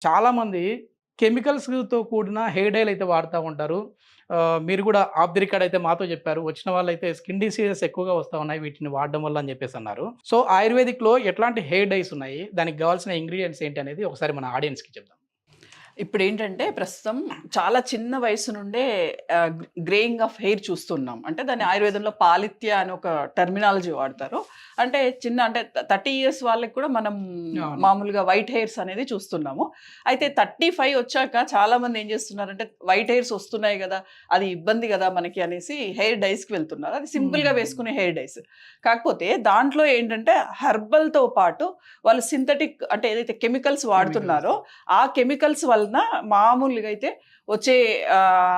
చాలామంది కెమికల్స్‌తో కూడిన హెయిర్ డైలు అయితే వాడుతా ఉంటారు. మీరు కూడా ఆఫ్ ది రికార్డ్ అయితే మాతో చెప్పారు. వచ్చిన వాళ్ళైతే స్కిన్ డిసీజెస్ ఎక్కువగా వస్తా ఉన్నాయి వీటిని వాడడం వల్ల అని చెప్పేసన్నారు. సో, ఆయుర్వేదిక్‌లో ఎట్లాంటి హెయిర్ డైస్ ఉన్నాయి? దానికి కావాల్సిన ఇంగ్రీడియెంట్స్ ఏంటి అనేది ఒకసారి మన ఆడియన్స్‌కి చెప్దాం. ఇప్పుడేంటంటే ప్రస్తుతం చాలా చిన్న వయసు నుండే గ్రేయింగ్ ఆఫ్ హెయిర్ చూస్తున్నాం. అంటే దాన్ని ఆయుర్వేదంలో పాలిత్య అని ఒక టెర్మినాలజీ వాడతారు. అంటే చిన్న అంటే 30 ఇయర్స్ వాళ్ళకి కూడా మనం అవును. మామూలుగా వైట్ హెయిర్స్ అనేది చూస్తున్నాము. అయితే 35 వచ్చాక చాలామంది ఏం చేస్తున్నారంటే వైట్ హెయిర్స్ వస్తున్నాయి కదా! అది ఇబ్బంది కదా మనకి అనేసి హెయిర్ డైస్‌కి వెళ్తున్నారు. అది సింపుల్‌గా వేసుకునే హెయిర్ డైస్. కాకపోతే దాంట్లో ఏంటంటే హెర్బల్‌తో పాటు వాళ్ళు సింథటిక్ అంటే ఏదైతే కెమికల్స్ వాడుతున్నారో ఆ కెమికల్స్ వలన మామూలుగా అయితే వచ్చే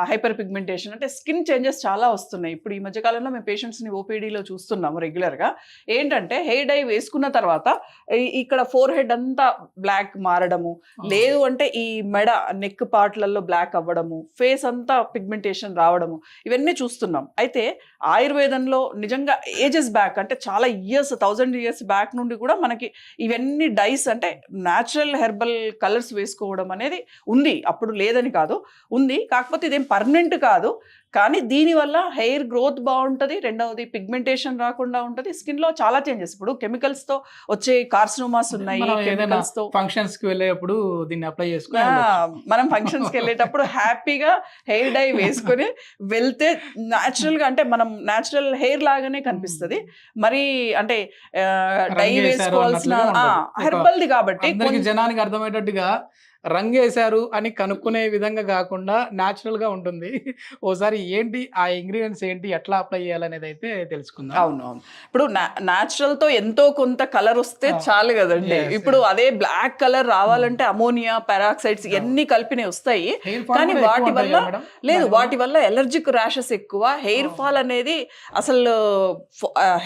హైపర్ పిగ్మెంటేషన్ అంటే స్కిన్ చేంజెస్ చాలా వస్తున్నాయి. ఇప్పుడు ఈ మధ్య కాలంలో మేము పేషెంట్స్‌ని ఓపీడీలో చూస్తున్నాము రెగ్యులర్‌గా. ఏంటంటే హెయిర్ డై వేసుకున్న తర్వాత ఇక్కడ ఫోర్ హెడ్ అంతా బ్లాక్ మారడము, లేదు అంటే ఈ మెడ నెక్ పార్ట్‌లలో బ్లాక్ అవ్వడము, ఫేస్ అంతా పిగ్మెంటేషన్ రావడము, ఇవన్నీ చూస్తున్నాం. అయితే ఆయుర్వేదంలో నిజంగా ఏజెస్ బ్యాక్ అంటే చాలా ఇయర్స్ 1000 ఇయర్స్ బ్యాక్ నుండి కూడా మనకి ఇవన్నీ డైస్ అంటే న్యాచురల్ హెర్బల్ కలర్స్ వేసుకోవడం అనేది ఉంది. అప్పుడు లేదని కాదు, ఉంది. కాకపోతే ఇదేం పర్మనెంట్ కాదు. కానీ దీనివల్ల హెయిర్ గ్రోత్ బాగుంటుంది. రెండవది పిగ్మెంటేషన్ రాకుండా ఉంటుంది. స్కిన్‌లో చాలా చేంజెస్ ఇప్పుడు కెమికల్స్‌తో వచ్చే కార్సినోమాస్ ఉన్నాయి. మనం ఏదైనా కెమికల్స్‌తో ఫంక్షన్స్‌కి వెళ్ళేటప్పుడు దీన్ని అప్లై చేసుకొని మనం ఫంక్షన్స్‌కి వెళ్ళేటప్పుడు హ్యాపీగా హెయిర్ డై వేసుకొని వెళ్తే న్యాచురల్‌గా అంటే మనం న్యాచురల్ హెయిర్ లాగానే కనిపిస్తది. మరి అంటే డై రంగేశారు వేసుకోవాల్సిన అన్నట్లుగా ఉండదు. ఒక హెర్బల్‌ది కాబట్టి అందరికి జనానికి అర్థమయ్యేటట్టుగా రంగేశారు అని కనుక్కునే విధంగా గాకుండా న్యాచురల్‌గా ఉంటుంది. ఓసారి ఏంటి ఆ ఇంగ్రీడియెంట్స్ ఏంటి? ఎట్లా అప్లై చేయాలనేదైతే తెలుసుకుందాం. అవును. ఇప్పుడు న్యాచురల్‌తో ఎంతో కొంత కలర్ వస్తే చాలు గదండీ. యెస్. ఇప్పుడు అదే బ్లాక్ కలర్ రావాలంటే అమోనియా, పెరాక్సైడ్స్ ఇయన్నీ కలిపినవి వస్తాయి. హెయిర్ ఫాల్ కానీ కూడా వాటి ఎక్కువ వల్ల ఉంటదా మేడం? లేదు. దానివల్ల? వాటి వల్ల ఎలర్జిక్ ర్యాషెస్ ఎక్కువ. హెయిర్ ఫాల్ అనేది అసలు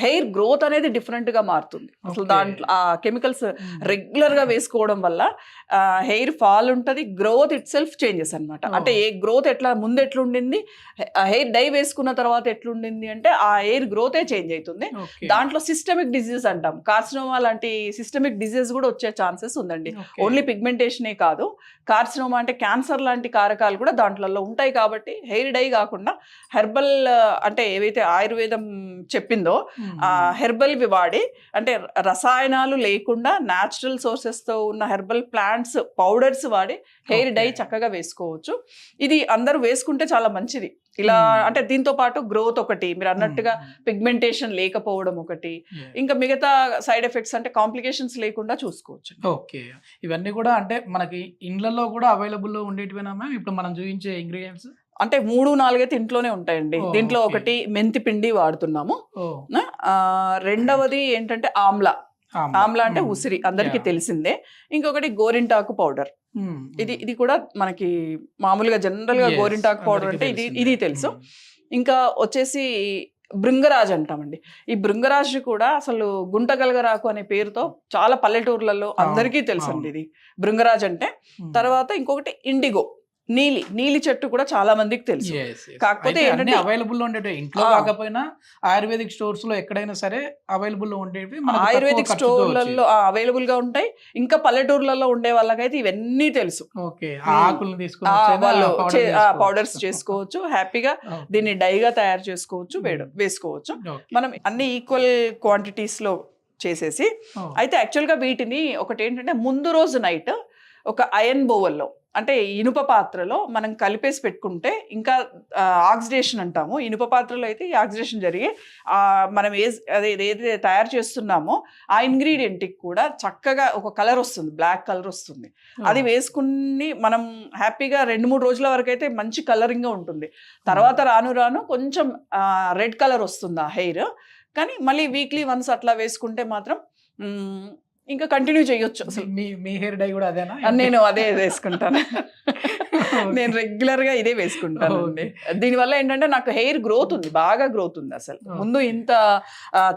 హెయిర్ గ్రోత్ అనేది డిఫరెంట్‌గా మారుతుంది. అసలు ఓకే. దాంట్లో ఆ కెమికల్స్ రెగ్యులర్‌గా వేసుకోవడం వల్ల హెయిర్ ఫాల్ ఉంటది. గ్రోత్ ఇట్ సెల్ఫ్ చేంజెస్ అన్నమాట. అంటే ఏ గ్రోత్ ఎట్లా ముందు ఎట్లుండింది, హెయిర్ డై వేసుకున్న తర్వాత ఎట్లుండింది అంటే ఆ హెయిర్ గ్రోతే చేంజ్ అవుతుంది. ఓకే. దాంట్లో సిస్టమిక్ డిసీజెస్ అంటాం. కార్సినోమా లాంటి సిస్టమిక్ డిసీజ్ కూడా వచ్చే ఛాన్సెస్ ఉందండి. ఓకే. ఓన్లీ పిగ్మెంటేషనే కాదు, కార్సినోమా అంటే క్యాన్సర్ లాంటి కారకాలు కూడా దాంట్లో ఉంటాయి. కాబట్టి హెయిర్ డై కాకుండా హెర్బల్ అంటే ఏవైతే ఆయుర్వేదం చెప్పిందో ఆ హెర్బల్వి వాడి అంటే రసాయనాలు లేకుండా న్యాచురల్ సోర్సెస్తో ఉన్న హెర్బల్ ప్లాంట్స్ పౌడర్స్ వాడి హెయిర్ డై చక్కగా వేసుకోవచ్చు. ఇది అందరూ వేసుకుంటే చాలా మంచిది. ఇలా అంటే దీంతో పాటు గ్రోత్ ఒకటి, మీరు అన్నట్టుగా పిగ్మెంటేషన్ లేకపోవడం ఒకటి, ఇంకా మిగతా సైడ్ ఎఫెక్ట్స్ అంటే కాంప్లికేషన్స్ లేకుండా చూసుకోవచ్చు. ఓకే. ఇవన్నీ కూడా అంటే మనకి ఇండ్లలో కూడా అవైలబుల్‌లో ఉండేటివేనా మ్యామ్? ఇప్పుడు మనం చూయించే ఇంగ్రీడియెంట్స్? అంటే 3, 4 అయితే ఇంట్లోనే ఉంటాయండి. దీంట్లో ఓకే. ఒకటి మెంతి పిండి వాడుతున్నాము. ఓహ్! రెండవది ఏంటంటే ఆమ్లా. ఆమ్లా అంటే ఉసిరి అందరికీ యాహ్! తెలిసిందే. ఇంకొకటి గోరింటాకు పౌడర్. హ్మ్. ఇది కూడా మనకి మామూలుగా జనరల్‌గా యెస్. గోరింటాకు పౌడర్ అందరికీ అంటే తెలిసిందే. ఇది తెలుసు. ఇంకా వచ్చేసి భృంగరాజ్ అంటామండి. ఈ భృంగరాజ్ కూడా అసలు గుంటగలగరాకు అనే పేరుతో చాలా పల్లెటూర్లలో అందరికీ తెలుసండి ఇది. భృంగరాజ్ అంటే. తర్వాత ఇంకొకటి ఇండిగో. నీలి చెట్టు కూడా చాలా మందికి తెలుసు. యెస్. యెస్. కాకపోతే అయితే అన్నీ ఏంటంటే అవైలబుల్‌లో ఉండేటివే. ఇంట్లో కాకపోయినా ఆయుర్వేదిక్ స్టోర్స్‌లో ఎక్కడైనా సరే అవైలబుల్‌లో ఉండేటివి మనకు తక్కువ ఆయుర్వేదిక్ ఖర్చుతో వచ్చేవి. స్టోర్‌లలో అవైలబుల్‌గా ఉంటాయి. ఇంకా పల్లెటూర్లలో ఉండే వాళ్ళకైతే ఇవన్నీ తెలుసు. ఓకే. ఆ ఆకులను తీసుకొని వాళ్ళు పౌడర్ పౌడర్స్ చేసుకోవచ్చు. హ్యాపీగా దీన్ని డైగా తయారు చేసుకోవచ్చు, వేసుకోవచ్చు. ఓకే. మనం అన్ని ఈక్వల్ క్వాంటిటీస్‌లో చేసేసి అయితే యాక్చువల్‌గా వీటిని ఒకటేంటంటే ముందు రోజు నైట్ ఒక ఐరన్ బౌవల్‌లో అంటే ఇనుప పాత్రలో మనం కలిపేసి పెట్టుకుంటే ఇంకా ఆక్సిడేషన్ అంటాము. ఇనుప పాత్రలో అయితే ఈ ఆక్సిడేషన్ జరిగి మనం ఏదైతే తయారు చేస్తున్నామో ఆ ఇంగ్రీడియంట్కి కూడా చక్కగా ఒక కలర్ వస్తుంది, బ్లాక్ కలర్ వస్తుంది. అది వేసుకుని మనం హ్యాపీగా 2-3 రోజుల వరకు అయితే మంచి కలరింగ్గా ఉంటుంది. తర్వాత రాను కొంచెం రెడ్ కలర్ వస్తుంది ఆ హెయిర్. కానీ మళ్ళీ వీక్లీ వన్స్ అట్లా వేసుకుంటే మాత్రం ఇంకా కంటిన్యూ చేయొచ్చు. అసలు మీ హెయిర్ డై కూడా అదేనా? నేను అదే వేసుకుంటాను. నేను రెగ్యులర్‌గా ఇదే వేసుకుంటానండి. దీనివల్ల ఏంటంటే నాకు హెయిర్ గ్రోత్ ఉంది, బాగా గ్రోత్ ఉంది. అసలు ముందు ఇంత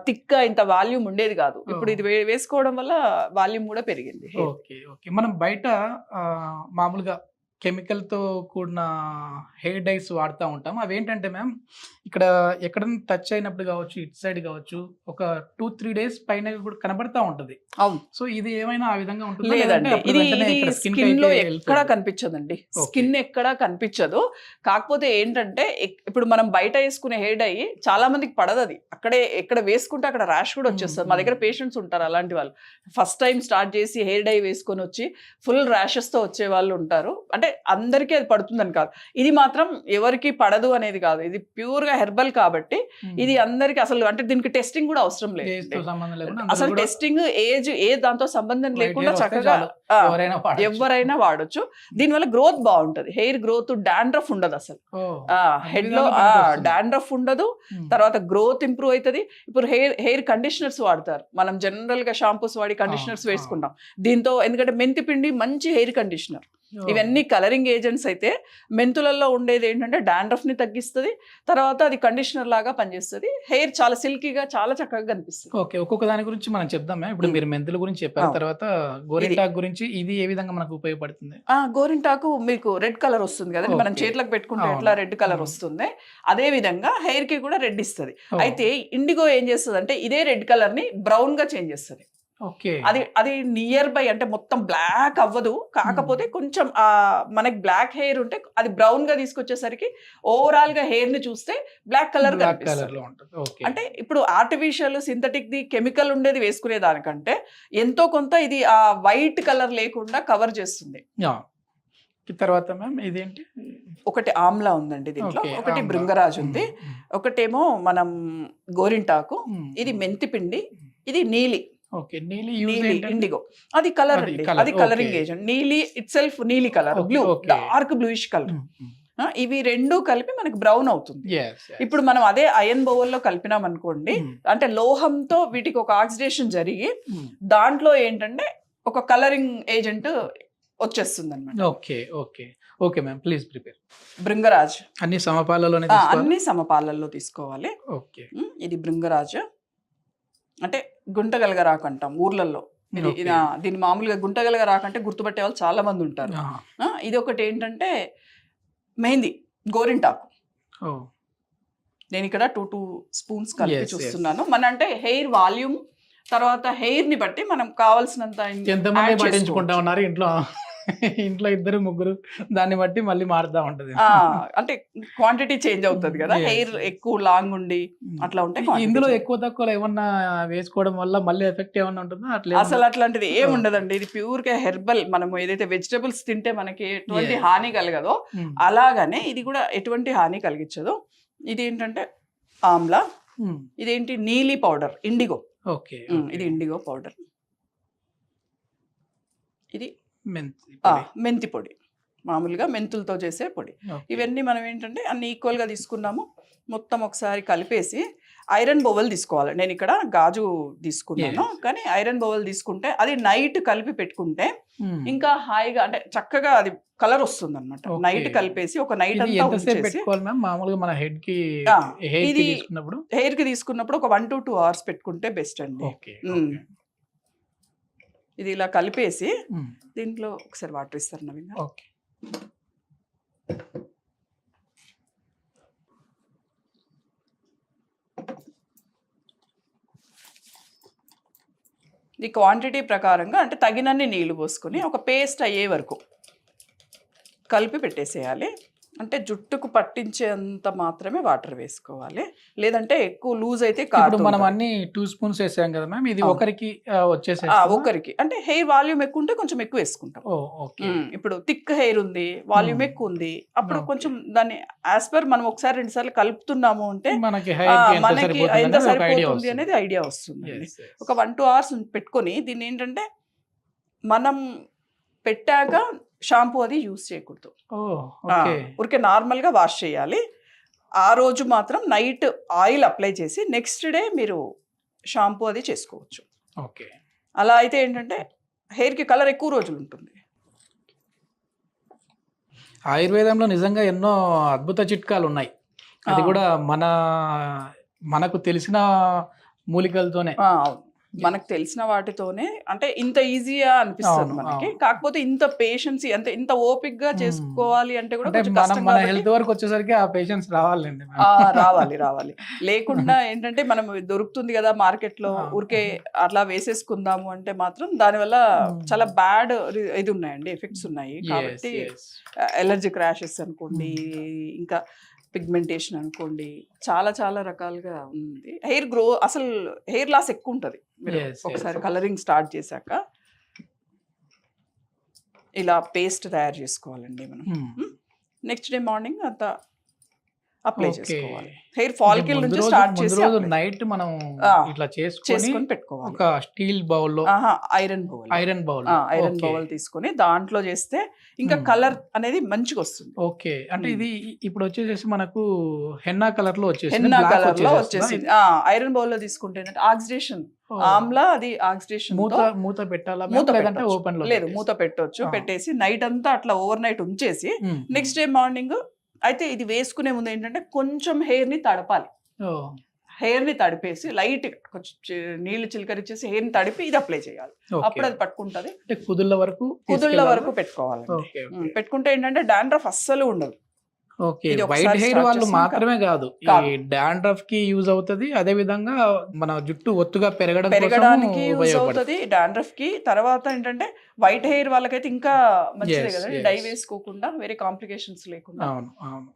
థిక్‌గా ఇంత వాల్యూమ్ ఉండేది కాదు. ఇప్పుడు ఇది వేసుకోవడం వల్ల వాల్యూమ్ కూడా పెరిగింది. ఓకే. ఓకే. మనం బయట మామూలుగా కెమికల్‌తో కూడిన హెయిర్ డైస్ వాడుతా ఉంటాం. అవేంటంటే మ్యామ్, ఇక్కడ ఎక్కడన్నా టచ్ అయినప్పుడు గావచ్చు, ఇటు సైడ్ గావచ్చు, ఒక 2, 3 డేస్ పైన కూడా కనబడతా ఉంటది. అవును. సో, ఇది ఏమైనా ఆ విధంగా ఉంటుందా? లేదండి. లేదంటే అప్పుడు ఇది వెంటనే ఇది ఇక్కడ స్కిన్‌కి స్కిన్‌లో అయితే ఎక్కడా ఎళ్ళిపోద్దా? కనిపించదండి. ఓకే. స్కిన్ ఎక్కడా కనిపించదు. కాకపోతే ఏంటంటే ఇప్పుడు మనం బయట యేసుకునే హెయిర్ డై చాలా మందికి పడదది. ఎక్కడ వేసుకుంటే అక్కడ ర్యాష్ కూడా వచ్చేస్తది. మా దగ్గర పేషెంట్స్ ఉంటారు అలాంటి వాళ్ళు. ఫస్ట్ టైమ్ స్టార్ట్ చేసి హెయిర్ డై వేసుకొనొచ్చి ఫుల్ ర్యాషెస్‌తో వచ్చేవాళ్ళు ఉంటారు. అంటే అందరికీ అది పడుతుందని కాదు. ఇది మాత్రం ఎవరికీ పడదు అనేది కాదు. ఇది ప్యూర్‌గా హెర్బల్ కాబట్టి ఇది అందరికి అసలు అంటే దీనికి టెస్టింగ్ కూడా అవసరం లేదు. ఏజ్‌తో సంబంధం లేకుండా అందరూ అసలు కూడా టెస్టింగ్ ఏ దాంతో సంబంధం వైట్ లేకుండా హెయిర్ వస్తే చక్కగా చాలు. ఎవరైనా వాడొచ్చు. ఎవరైనా వాడొచ్చు. దీనివల్ల గ్రోత్ బాగుంటది. హెయిర్ గ్రోత్, డాండ్రఫ్ ఉండదు అసలు. ఓహ్! హెడ్ అన్ని లో విధాలుగా పనికొస్తుంది. డాండ్రఫ్ ఉండదు. హ్మ్. తర్వాత గ్రోత్ ఇంప్రూవ్ అవుతుంది. ఇప్పుడు హెయిర్ కండిషనర్స్ వాడతారు. మనం జనరల్ గా షాంపూస్ వాడి కండిషనర్స్ ఆ. వేసుకుంటాం. దీంతో ఎందుకంటే మెంతి పిండి మంచి హెయిర్ కండిషనర్. ఓహ్! ఇవన్నీ కలరింగ్ ఏజెంట్స్ అయితే మెంతులలో ఉండేది ఏంటంటే డాండ్రఫ్ ని తగ్గిస్తుంది. తర్వాత అది కండిషనర్ లాగా పనిచేస్తుంది. హెయిర్ చాలా సిల్కీగా చాలా చక్కగా కనిపిస్తుంది. ఓకే. ఒక్కొక్క దాని గురించి మనం చెప్దామా? ఇప్పుడు హ్మ్. మీరు మెంతుల గురించి చెప్పారు. అవును. తర్వాత గోరింటాకు గురించి ఇది ఏ విధంగా మనకు ఉపయోగపడుతుంది? గోరింటాకు మీకు రెడ్ కలర్ వస్తుంది కదండి. మనం ఓకే. చేతులకు పెట్టుకుంటే అవును. ఎట్లా రెడ్ కలర్ అవును. వస్తుంది, అదే విధంగా హెయిర్ కి కూడా రెడ్ ఇస్తుంది. ఓహ్! అయితే ఇండిగో ఏం చేస్తుంది అంటే ఇదే రెడ్ కలర్ ని బ్రౌన్ గా చేంజ్ చేస్తుంది. ఓకే. అది నియర్ బై అంటే మొత్తం బ్లాక్ అవ్వదు. కాకపోతే కొంచెం మనకి బ్లాక్ హెయిర్ ఉంటే అది బ్రౌన్ గా తీసుకొచ్చేసరికి ఓవరాల్ గా హెయిర్ ని చూస్తే బ్లాక్ కలర్ బ్లాక్ కనిపిస్తుంది. కలర్ లో ఉంటుంది. ఓకే. అంటే ఇప్పుడు ఆర్టిఫిషియల్ సింథటిక్ ది కెమికల్ ఉండేది వేసుకునే దానికంటే ఎంతో కొంత ఇది ఆ వైట్ కలర్ లేకుండా కవర్ చేస్తుంది. యా. తర్వాత మ్యామ్ ఇదేంటి? ఒకటి ఆమ్లా ఉందండి దీంట్లో, ఓకే. ఒకటి ఆమ్లా. భృంగరాజు హ్మ్. ఉంది, హ్మ్. ఒకటేమో మనం గోరింటాకు, హ్మ్. ఇది మెంతి పిండి, ఇది నీలి ఓకే. నీలి యూజ్ నీలి ఏంటంటే? ఇండిగో. అది కలర్ అది అండి. కలర్. అది కలరింగ్ ఓకే. ఏజెంట్. నీలి ఇట్ సెల్ఫ్ నీలి colour, okay. Blue, okay. Dark bluish colour. హ్మ్. హ్మ్. ఇవి రెండు కలిపి మనకి బ్రౌన్ అవుతుంది. యెస్. యెస్. ఇప్పుడు మనం అదే అయన్ బౌల్ లో కలిపినాం అనుకోండి, హ్మ్. అంటే లోహంతో వీటికి ఒక ఆక్సిడేషన్ జరిగి హ్మ్. దాంట్లో ఏంటంటే ఒక కలరింగ్ ఏజెంట్ వచ్చేస్తుంది అనమాట. Okay. Okay. Okay ma'am. Please prepare. Bhringraj అన్ని సమపాలలోనే తీసుకోవాలి. అన్ని సమపాలల్లో తీసుకోవాలి. ఓకే. ఇది భృంగరాజ్ అంటే గుంటగలగ రాకు అంటాం ఊర్లలో. ఓకే. దీన్ని మామూలుగా గుంటగలగ రాకంటే గుర్తుపట్టే వాళ్ళు చాలా మంది ఉంటారు. ఇది ఒకటి ఏంటంటే మెహందీ గోరింటాకు. ఓహ్! నేను ఇక్కడ 2 స్పూన్స్ కలిపి Yes, yes. చూస్తున్నాను. మన అంటే హెయిర్ వాల్యూమ్ తర్వాత హెయిర్ ని బట్టి మనం కావాల్సినంత ఎంతమంది add పట్టించుకుంటా చేసుకోవచ్చు. ఉన్నారు ఇంట్లో? ఇంట్లో 2, 3 దాన్ని బట్టి మళ్ళీ మారుతా ఉంటది. అంటే క్వాంటిటీ చేంజ్ అవుతుంది కదా. Yes, hair yes. ఎక్కువ లాంగ్ ఉండి అట్లా ఉంటే quantity ఇందులో change. ఎక్కువ తక్కువ ఏమన్నా వేసుకోవడం వల్ల మళ్ళీ ఎఫెక్ట్ ఏమన్నా ఉంటుందా? అట్లా అసలు అట్లాంటిది ఏం ఉండదండి. ఇది ప్యూర్ గా హెర్బల్. మనం ఏదైతే వెజిటబుల్స్ తింటే మనకి ఎటువంటి Yes. హాని కలగదో అలాగనే ఇది కూడా ఎటువంటి హాని కలిగించదు. ఇది ఏంటంటే ఆమ్లా, ఇదేంటి నీలి పౌడర్, ఇండిగో. ఓకే. ఇది ఇండిగో పౌడర్, ఇది మెంతి మెంతి పొడి, మామూలుగా మెంతులతో చేసే పొడి. ఇవన్నీ మనం ఏంటంటే అన్ని ఈక్వల్ గా తీసుకున్నాము. మొత్తం ఒకసారి కలిపేసి ఐరన్ బౌల్ తీసుకోవాలి. నేను ఇక్కడ గాజు తీసుకున్నాను, కానీ ఐరన్ బౌల్ తీసుకుంటే అది నైట్ కలిపి పెట్టుకుంటే ఇంకా హాయిగా అంటే చక్కగా అది కలర్ వస్తుంది అనమాట. Okay. నైట్ కలిపేసి ఒక నైట్ అంతా ఎంతసేపు ఉంచేసి పెట్టుకోవాలి మ్యామ్? మామూలుగా మన హెడ్ కి ఇది తీసుకున్నప్పుడు హెయిర్ కి తీసుకున్నప్పుడు ఒక 1 to 2 hours పెట్టుకుంటే బెస్ట్ అండి. ఓకే. ఇది ఇలా కలిపేసి దీంట్లో ఒకసారి వాటర్ ఇస్తారు నవీన్ గారు. ఓకే. ఈ క్వాంటిటీ ప్రకారంగా అంటే తగినన్ని నీళ్లు పోసుకొని ఒక పేస్ట్ అయ్యే వరకు కలిపి పెట్టేసేయాలి. అంటే జుట్టుకు పట్టించేంత మాత్రమే వాటర్ వేసుకోవాలి, లేదంటే ఎక్కువ లూజ్ అయితే ఇప్పుడు మనం అన్ని 2 స్పూన్స్ వేసాం కదా మ్యామ్, ఇది ఒకరికి వచ్చేసేస్తుందా? ఒకరికి అంటే హెయిర్ వాల్యూమ్ ఎక్కువ ఉంటే కొంచెం ఎక్కువ వేసుకుంటాం. ఓకే. ఇప్పుడు థిక్ హెయిర్ ఉంది, వాల్యూమ్ ఎక్కువ ఉంది, అప్పుడు కొంచెం దాన్ని యాజ్ పర్ మనం ఒకసారి 2 సార్లు కలుపుతున్నాము అంటే మనకి మనకి ఎంత సరిపోతుంది అనేది ఐడియా వస్తుంది. ఒక 1-2 hours పెట్టుకొని దీన్ని ఏంటంటే మనం పెట్టాక షాంపూ అది యూజ్ చేయకూడదు. ఊరికే నార్మల్ గా వాష్ చేయాలి. ఆ రోజు మాత్రం నైట్ ఆయిల్ అప్లై చేసి నెక్స్ట్ డే మీరు షాంపూ అది చేసుకోవచ్చు. ఓకే. అలా అయితే ఏంటంటే హెయిర్ కి కలర్ ఎక్కువ రోజులు ఉంటుంది. ఆయుర్వేదంలో నిజంగా ఎన్నో అద్భుత చిట్కాలు ఉన్నాయి. అది కూడా మనకు తెలిసిన మూలికలతోనే. మనకు తెలిసిన వాటితోనే అంటే ఇంత ఈజీగా అనిపిస్తుంది అవును, మనకి. అవును. కాకపోతే ఇంత పేషెన్సీ అంటే ఇంత ఓపిక్ గా చేసుకోవాలి అంటే కూడా అంటే కొంచెం మనం కష్టం మన కాబట్టి హెల్త్ వరకు వచ్చేసరికి ఆ పేషెన్స్ రావాలండి రావాలి లేకుండా ఏంటంటే మనం దొరుకుతుంది కదా మార్కెట్ లో ఆ. ఊరికే అట్లా వేసేసుకుందాము అంటే మాత్రం దానివల్ల చాలా బ్యాడ్ ఇది ఉన్నాయండి, ఎఫెక్ట్స్ ఉన్నాయి. కాబట్టి ఎలర్జిక్ ర్యాషెస్ అనుకోండి, ఇంకా పిగ్మెంటేషన్ అనుకోండి, చాలా చాలా రకాలుగా ఉంది. హెయిర్ గ్రో అసలు హెయిర్ లాస్ ఎక్కువ ఉంటుంది ఒకసారి కలరింగ్ స్టార్ట్ చేశాక. ఇలా పేస్ట్ తయారు చేసుకోవాలండి మనం. నెక్స్ట్ డే మార్నింగ్ అంతా అప్లై చేసుకోవాలి. హెయిర్ ఫాలికల్ నుంచి స్టార్ట్ చేసి నైట్ మనం ఇట్లా చేసుకొని పెట్టుకోవాలి. ఒక స్టీల్ బౌల్ లో ఐరన్ బౌల్ ఐరన్ బౌల్ తీసుకొని దాంట్లో చేస్తే ఇంకా కలర్ అనేది మంచిగా వస్తుంది. ఓకే, అంటే ఇది ఇప్పుడు వచ్చేసేసి మనకు హెన్నా కలర్ లో హెన్నా కలర్ లో వచ్చేసింది. ఐరన్ బౌల్ లో తీసుకుంటే ఆక్సిడేషన్ ఆమ్లా, అది ఆక్సిడేషన్ మూత పెట్టాలా? ఓపెన్ లేదు, మూత పెట్టొచ్చు. పెట్టేసి నైట్ అంతా అట్లా ఓవర్ నైట్ ఉంచేసి నెక్స్ట్ డే మార్నింగ్ అయితే ఇది వేసుకునే ముందు ఏంటంటే కొంచెం హెయిర్ ని తడపాలి. హెయిర్ ని తడిపేసి లైట్ కొంచెం నీళ్లు చిలకరిచ్చేసి హెయిర్ ని తడిపి ఇది అప్లై చేయాలి. అప్పుడు అది పట్టుకుంటది. కుదుళ్ళ వరకు పెట్టుకోవాలి. పెట్టుకుంటే ఏంటంటే డాండ్రఫ్ అస్సలు ఉండదు. ఓకే, వైట్ హెయిర్ వాళ్ళు మాత్రమే కాదు, ఈ డాండ్రఫ్ కి యూజ్ అవుతది. అదే విధంగా మన జుట్టు ఒత్తుగా పెరగడానికి యూజ్ అవుతది, డాండ్రఫ్ కి. తర్వాత ఏంటంటే వైట్ హెయిర్ వాళ్ళకైతే ఇంకా మంచిదే కదా, డై వేసుకోకుండా వేరే కాంప్లికేషన్స్ లేకుండా. అవును.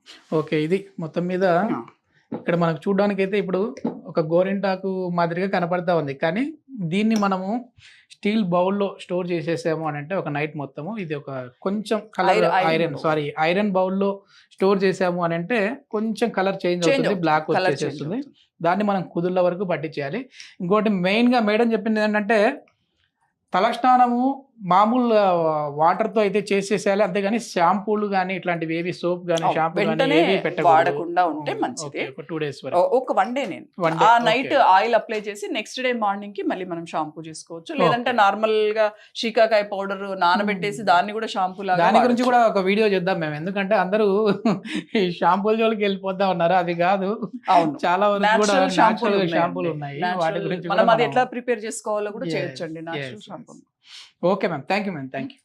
ఓకే, ఇది మొత్తం మీద ఇక్కడ మనకు చూడడానికి అయితే ఇప్పుడు ఒక గోరింటాకు మాదిరిగా కనపడతా ఉంది. కానీ దీన్ని మనము స్టీల్ బౌల్లో స్టోర్ చేసేసాము అని అంటే ఒక నైట్ మొత్తము, ఇది ఒక కొంచెం కలర్ ఐరన్ బౌల్లో స్టోర్ చేసాము అని అంటే కొంచెం కలర్ చేంజ్ అవుతుంది, బ్లాక్ వచ్చేసేస్తుంది. దాన్ని మనం కుదుళ్ళ వరకు పట్టించేయాలి. ఇంకోటి మెయిన్గా మేడం చెప్పింది ఏంటంటే తలస్నానము మామూలు వాటర్తో అయితే చేసేసేయాలి, అంతేగాని షాంపూలు కానీ ఇట్లాంటివి ఏవి సోప్ కానీ షాంపూ కానీ వాడకుండా ఉంటే మంచిది. 2 days వరకు, ఒక 1 day నేను ఆ నైట్ ఆయిల్ అప్లై చేసి నెక్స్ట్ డే మార్నింగ్ కి మళ్ళీ మనం షాంపూ చేసుకోవచ్చు. లేదంటే నార్మల్ గా షీకాకాయ పౌడర్ నానబెట్టేసి దాన్ని కూడా షాంపూ లాగా. దాని గురించి కూడా ఒక వీడియో చేద్దాం మేము, ఎందుకంటే అందరూ ఈ షాంపూల జోలికి వెళ్ళిపోతా ఉన్నారు. అది కాదు, చాలా వరకు కూడా షాంపూలు ఉన్నాయి, వాటి గురించి మనం అది ఎట్లా ప్రిపేర్ చేసుకోవాలో కూడా చేయొచ్చండి. Natural shampoo. Okay ma'am, thank you ma'am, thank you.